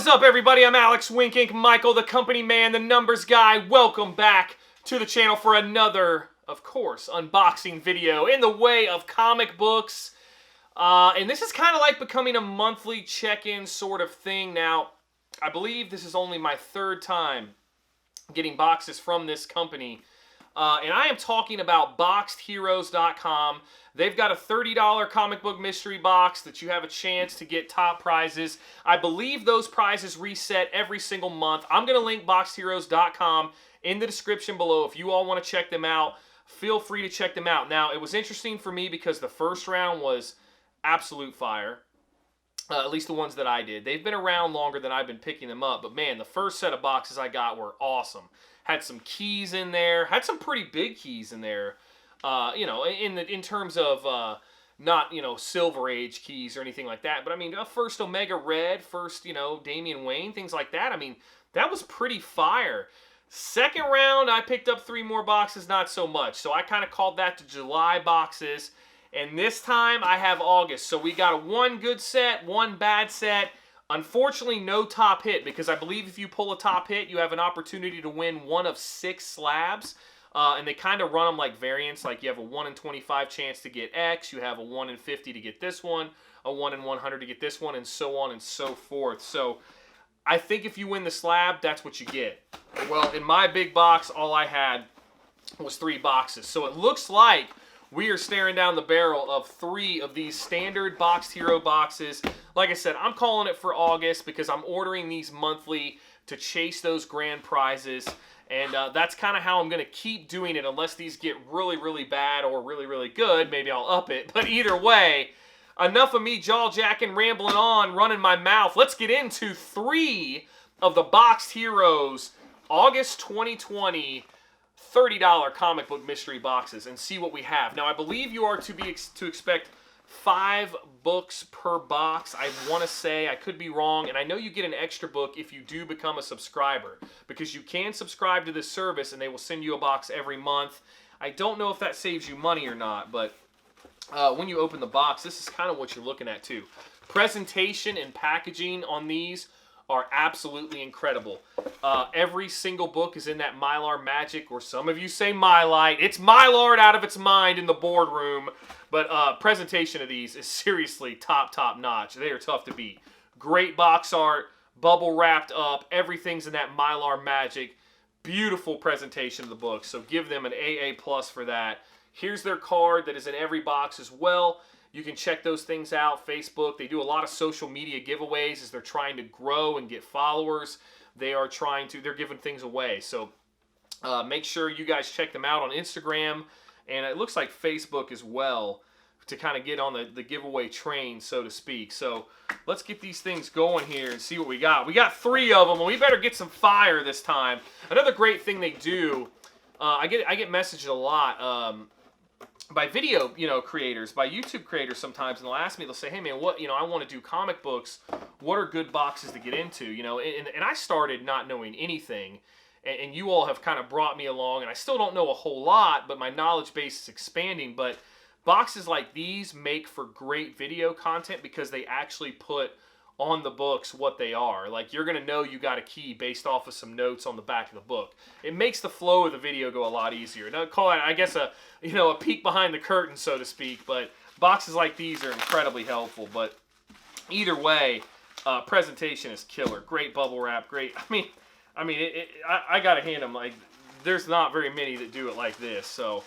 is up, everybody? I'm Alex Wink Inc. Michael, the company man, the numbers guy. Welcome back to the channel for another, of course, unboxing video in the way of comic books. And this is kind of like becoming a monthly check-in sort of thing. Now, I believe this is only my third time getting boxes from this company. And I am talking about BoxedHeroes.com. They've got a $30 comic book mystery box that you have a chance to get top prizes. I believe those prizes reset every single month. I'm going to link BoxedHeroes.com in the description below. If you all want to check them out, feel free to check them out. Now, it was interesting for me because the first round was absolute fire. At least the ones that I did. They've been around longer than I've been picking them up. But man, the first set of boxes I got were awesome. Had some keys in there. Had some pretty big keys in there. You know, in terms of not, you know, Silver Age keys or anything like that. But I mean, first Omega Red, first, you know, Damian Wayne, things like that. I mean, that was pretty fire. Second round, I picked up 3 more boxes, not so much. So I kind of called that the July boxes. And this time I have August. So we got one good set, one bad set. Unfortunately, no top hit, because I believe if you pull a top hit, you have an opportunity to win one of 6 slabs. And they kind of run them like variants. Like you have a 1 in 25 chance to get X. You have a 1 in 50 to get this one. A 1 in 100 to get this one, and so on and so forth. So I think if you win the slab, that's what you get. Well, in my big box, all I had was 3 boxes. So it looks like we are staring down the barrel of 3 of these standard Boxed Hero boxes. Like I said, I'm calling it for August because I'm ordering these monthly to chase those grand prizes. And that's kind of how I'm going to keep doing it unless these get really, really bad or really, really good. Maybe I'll up it. But either way, enough of me jaw-jacking, rambling on, running my mouth. Let's get into 3 of the Boxed Heroes August 2020 $30 comic book mystery boxes and see what we have. Now, I believe you are to expect 5 books per box. I want to say, I could be wrong, and I know you get an extra book if you do become a subscriber, because you can subscribe to this service and they will send you a box every month. I don't know if that saves you money or not, but when you open the box, this is kind of what you're looking at too. Presentation and packaging on these are absolutely incredible. Every single book is in that Mylar magic, or some of you say Mylite. It's Mylard out of its mind in the boardroom. But presentation of these is seriously top notch. They are tough to beat. Great box art, bubble wrapped up. Everything's in that Mylar magic. Beautiful presentation of the book. So give them an AA+ for that. Here's their card that is in every box as well. You can check those things out. Facebook, they do a lot of social media giveaways as they're trying to grow and get followers. They're giving things away. So make sure you guys check them out on Instagram. And it looks like Facebook as well, to kind of get on the giveaway train, so to speak. So let's get these things going here and see what we got. We got 3 of them, and we better get some fire this time. Another great thing they do, I get messaged a lot by video, you know, creators, by YouTube creators sometimes, and they'll ask me, they'll say, hey man, what, you know, I want to do comic books. What are good boxes to get into? You know, and I started not knowing anything. And you all have kind of brought me along, and I still don't know a whole lot, but my knowledge base is expanding. But boxes like these make for great video content because they actually put on the books what they are. Like, you're going to know you got a key based off of some notes on the back of the book. It makes the flow of the video go a lot easier. Now, call it, I guess, a peek behind the curtain, so to speak. But boxes like these are incredibly helpful. But either way, presentation is killer. Great bubble wrap. Great. I gotta hand them, like, there's not very many that do it like this. So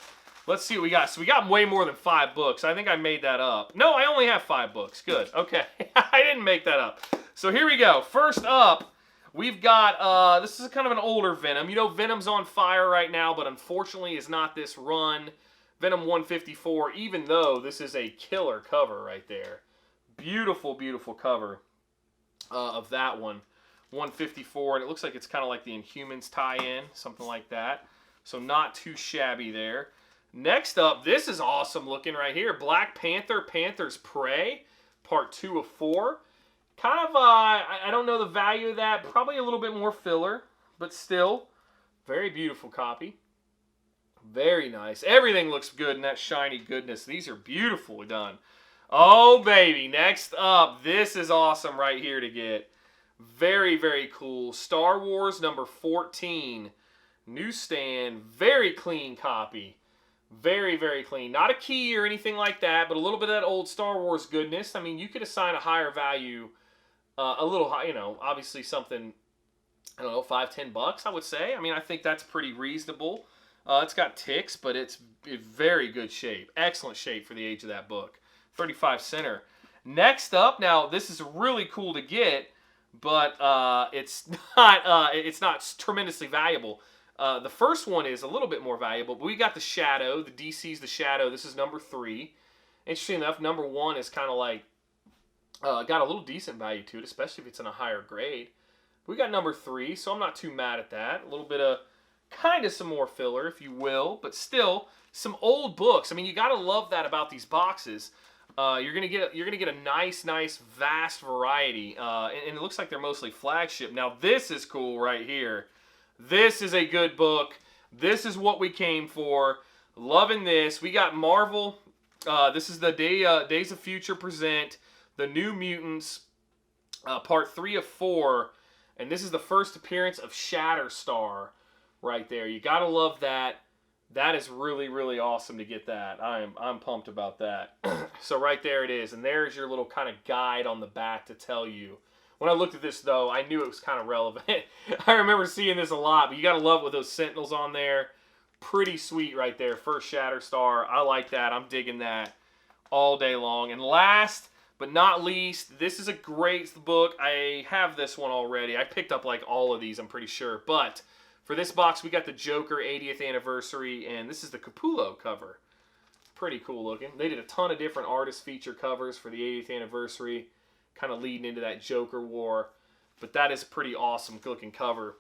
let's see what we got. So we got way more than 5 books. I think I made that up. No, I only have 5 books. Good. Okay. I didn't make that up. So here we go. First up, we've got, this is kind of an older Venom. You know, Venom's on fire right now, but unfortunately is not this run. Venom 154, even though this is a killer cover right there. Beautiful, beautiful cover of that one. 154, and it looks like it's kind of like the Inhumans tie-in, something like that. So not too shabby there. Next up, this is awesome looking right here. Black Panther, Panther's Prey, part 2 of 4. Kind of, I don't know the value of that. Probably a little bit more filler, but still, very beautiful copy. Very nice. Everything looks good in that shiny goodness. These are beautifully done. Oh, baby. Next up, this is awesome right here to get. Very, very cool. Star Wars number 14. Newsstand. Very clean copy. Very, very clean. Not a key or anything like that, but a little bit of that old Star Wars goodness. I mean, you could assign a higher value, a little high, you know, obviously something, I don't know, $5-10, I would say. I mean, I think that's pretty reasonable. It's got ticks, but it's in very good shape. Excellent shape for the age of that book. 35 center. Next up, now this is really cool to get, but it's not tremendously valuable. The first one is a little bit more valuable, but we got the Shadow. The DC's The Shadow. This is number 3. Interesting enough, number 1 is kind of like, got a little decent value to it, especially if it's in a higher grade. We got number 3, so I'm not too mad at that. A little bit of, kind of some more filler, if you will, but still, some old books. I mean, you got to love that about these boxes. You're gonna get a nice, vast variety, and it looks like they're mostly flagship. Now, this is cool right here. This is a good book. This is what we came for. Loving this. We got Marvel. This is the Days of Future present the New Mutants, part 3 of 4, and this is the first appearance of Shatterstar right there. You gotta love that. That is really, really awesome to get that. I'm pumped about that. So right there it is, and there's your little kind of guide on the back to tell you. When I looked at this, though, I knew it was kind of relevant. I remember seeing this a lot, but you got to love it with those Sentinels on there. Pretty sweet right there. First Shatterstar. I like that. I'm digging that all day long. And last but not least, this is a great book. I have this one already. I picked up like all of these, I'm pretty sure. But for this box, we got the Joker 80th anniversary, and this is the Capullo cover. Pretty cool looking. They did a ton of different artist feature covers for the 80th anniversary, kind of leading into that Joker war. But that is a pretty awesome looking cover.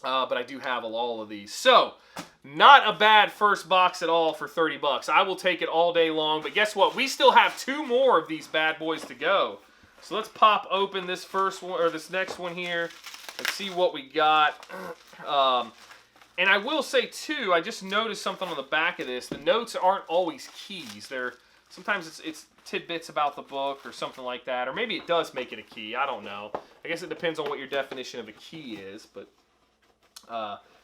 But I do have all of these. So, not a bad first box at all for 30 bucks. I will take it all day long. But guess what? We still have 2 more of these bad boys to go. So let's pop open this first one, or this next one here, and see what we got. And I will say, too, I just noticed something on the back of this. The notes aren't always keys. Sometimes it's tidbits about the book or something like that. Or maybe it does make it a key. I don't know. I guess it depends on what your definition of a key is. But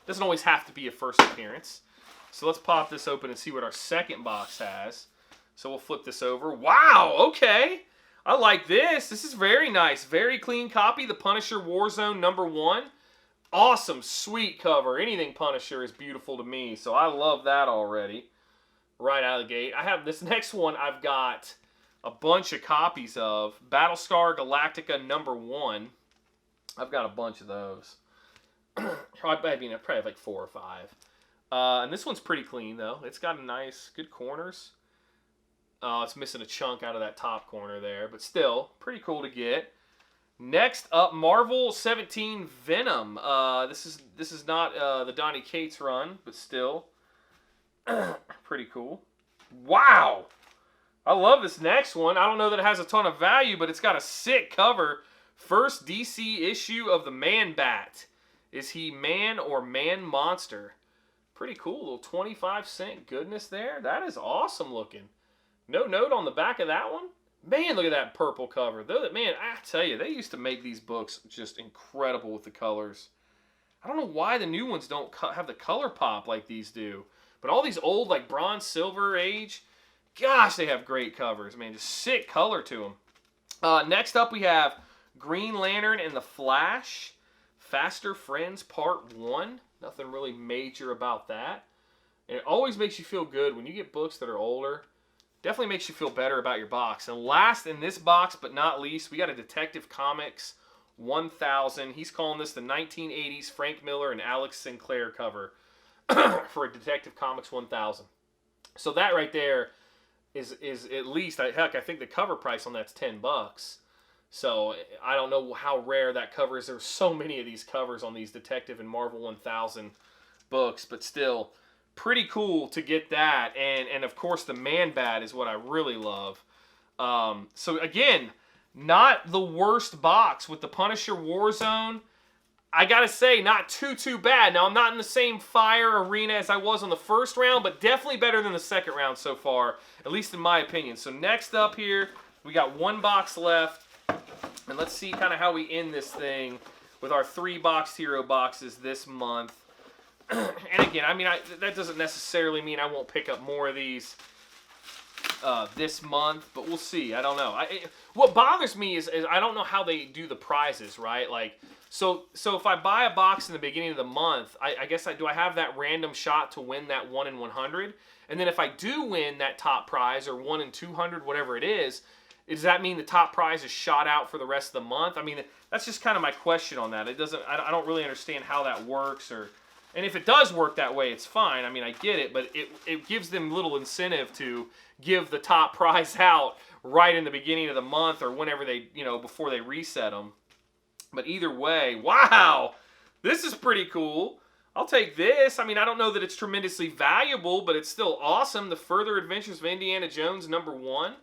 doesn't always have to be a first appearance. So let's pop this open and see what our second box has. So we'll flip this over. Wow, okay. I like this. This is very nice. Very clean copy. The Punisher Warzone #1. Awesome, sweet cover. Anything Punisher is beautiful to me. So I love that already. Right out of the gate. I have this next one I've got a bunch of copies of. Battlestar Galactica #1. I've got a bunch of those. I probably have like 4 or 5. And this one's pretty clean, though. It's got a nice, good corners. It's missing a chunk out of that top corner there, but still, pretty cool to get. Next up, Marvel 17 Venom. This is not the Donny Cates run, but still, pretty cool. Wow! I love this next one. I don't know that it has a ton of value, but it's got a sick cover. First DC issue of the Man-Bat. Is he man or man-monster? Pretty cool. Little 25-cent goodness there. That is awesome looking. No note on the back of that one. Man, look at that purple cover. Man, I tell you, they used to make these books just incredible with the colors. I don't know why the new ones don't have the color pop like these do. But all these old, like bronze, silver age, gosh, they have great covers, man. Just sick color to them. Next up, we have Green Lantern and the Flash. Faster Friends Part 1. Nothing really major about that. And it always makes you feel good when you get books that are older. Definitely makes you feel better about your box. And last in this box, but not least, we got a Detective Comics 1000. He's calling this the 1980s Frank Miller and Alex Sinclair cover for a Detective Comics 1000. So that right there is at least, heck, I think the cover price on that's 10 bucks. So I don't know how rare that cover is. There's so many of these covers on these Detective and Marvel 1000 books, but still pretty cool to get that. And of course the Man-Bat is what I really love. So again, not the worst box with the Punisher Warzone. I gotta say, not too bad. Now I'm not in the same fire arena as I was on the first round, but definitely better than the second round so far, at least in my opinion. So next up here, we got 1 box left. And let's see kind of how we end this thing with our 3-box hero boxes this month. And again, I mean, that doesn't necessarily mean I won't pick up more of these this month, but we'll see. I don't know. What bothers me is I don't know how they do the prizes, right? Like, so if I buy a box in the beginning of the month, I guess do I have that random shot to win that 1 in 100? And then if I do win that top prize, or 1 in 200, whatever it is, does that mean the top prize is shot out for the rest of the month? I mean, that's just kind of my question on that. It doesn't. I don't really understand how that works, and if it does work that way, it's fine. I mean, I get it, but it gives them little incentive to give the top prize out right in the beginning of the month or whenever they, before they reset them. But either way, wow, this is pretty cool. I'll take this. I mean, I don't know that it's tremendously valuable, but it's still awesome. The Further Adventures of Indiana Jones #1.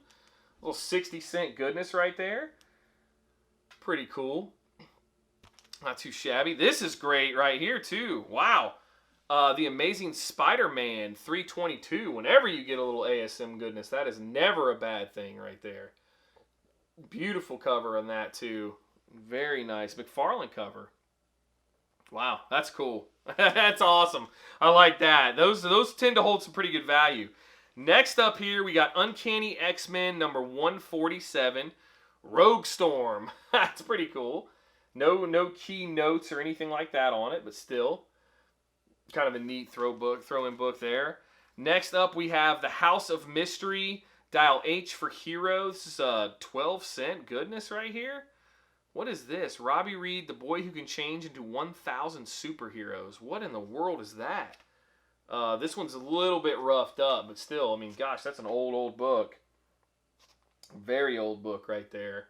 A little 60-cent goodness right there. Pretty cool. Not too shabby. This is great right here, too. Wow. The Amazing Spider-Man 322. Whenever you get a little ASM goodness, that is never a bad thing right there. Beautiful cover on that, too. Very nice. McFarlane cover. Wow, that's cool. That's awesome. I like that. Those tend to hold some pretty good value. Next up here, we got Uncanny X-Men #147. Rogue Storm. That's pretty cool. No key notes or anything like that on it, but still kind of a neat throw-in book there. Next up, we have The House of Mystery, Dial H for Heroes. This is a 12-cent goodness right here. What is this? Robbie Reed, the boy who can change into 1,000 superheroes. What in the world is that? This one's a little bit roughed up, but still, I mean, gosh, that's an old book. Very old book right there.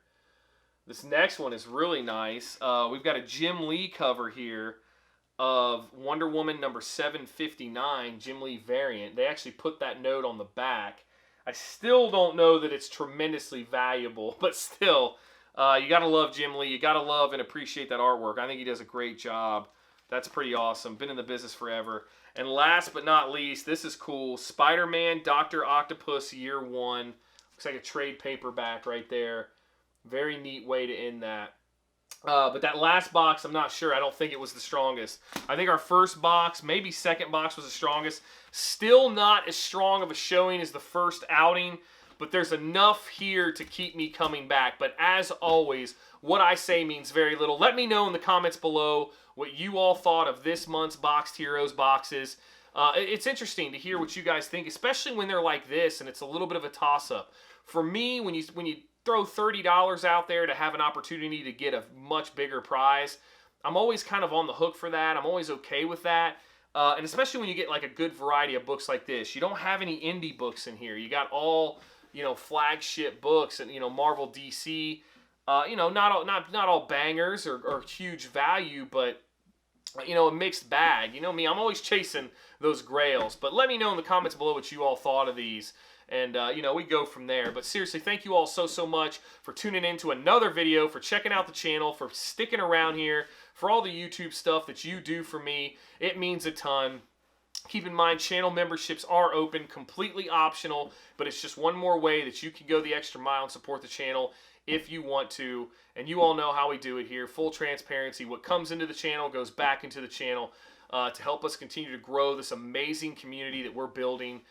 This next one is really nice. We've got a Jim Lee cover here of Wonder Woman #759, Jim Lee variant. They actually put that note on the back. I still don't know that it's tremendously valuable, but still, you got to love Jim Lee. You got to love and appreciate that artwork. I think he does a great job. That's pretty awesome. Been in the business forever. And last but not least, this is cool. Spider-Man, Dr. Octopus, Year 1. Looks like a trade paperback right there. Very neat way to end that. But that last box, I'm not sure. I don't think it was the strongest. I think our first box, maybe second box, was the strongest. Still not as strong of a showing as the first outing, but there's enough here to keep me coming back. But as always, what I say means very little. Let me know in the comments below what you all thought of this month's Boxed Heroes boxes. It's interesting to hear what you guys think, especially when they're like this and it's a little bit of a toss-up. For me, when you throw $30 out there to have an opportunity to get a much bigger prize, I'm always kind of on the hook for that. I'm always okay with that. And especially when you get like a good variety of books like this. You don't have any indie books in here. You got all, flagship books and, Marvel, DC. Not all bangers or huge value, but a mixed bag. You know me, I'm always chasing those grails. But let me know in the comments below what you all thought of these. And, we go from there. But seriously, thank you all so much for tuning in to another video, for checking out the channel, for sticking around here, for all the YouTube stuff that you do for me. It means a ton. Keep in mind, channel memberships are open, completely optional, but it's just one more way that you can go the extra mile and support the channel if you want to. And you all know how we do it here. Full transparency. What comes into the channel goes back into the channel to help us continue to grow this amazing community that we're building.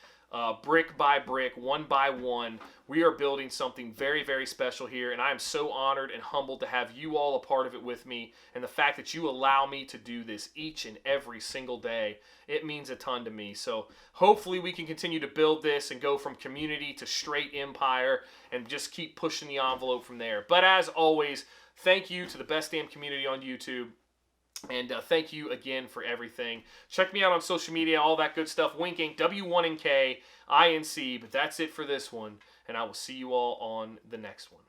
Brick by brick, one by one, we are building something very, very special here, and I am so honored and humbled to have you all a part of it with me, and the fact that you allow me to do this each and every single day, it means a ton to me. So hopefully we can continue to build this and go from community to straight empire and just keep pushing the envelope from there. But as always, thank you to the best damn community on YouTube. And thank you again for everything. Check me out on social media, all that good stuff. Wink Inc, W1NK, INC. But that's it for this one. And I will see you all on the next one.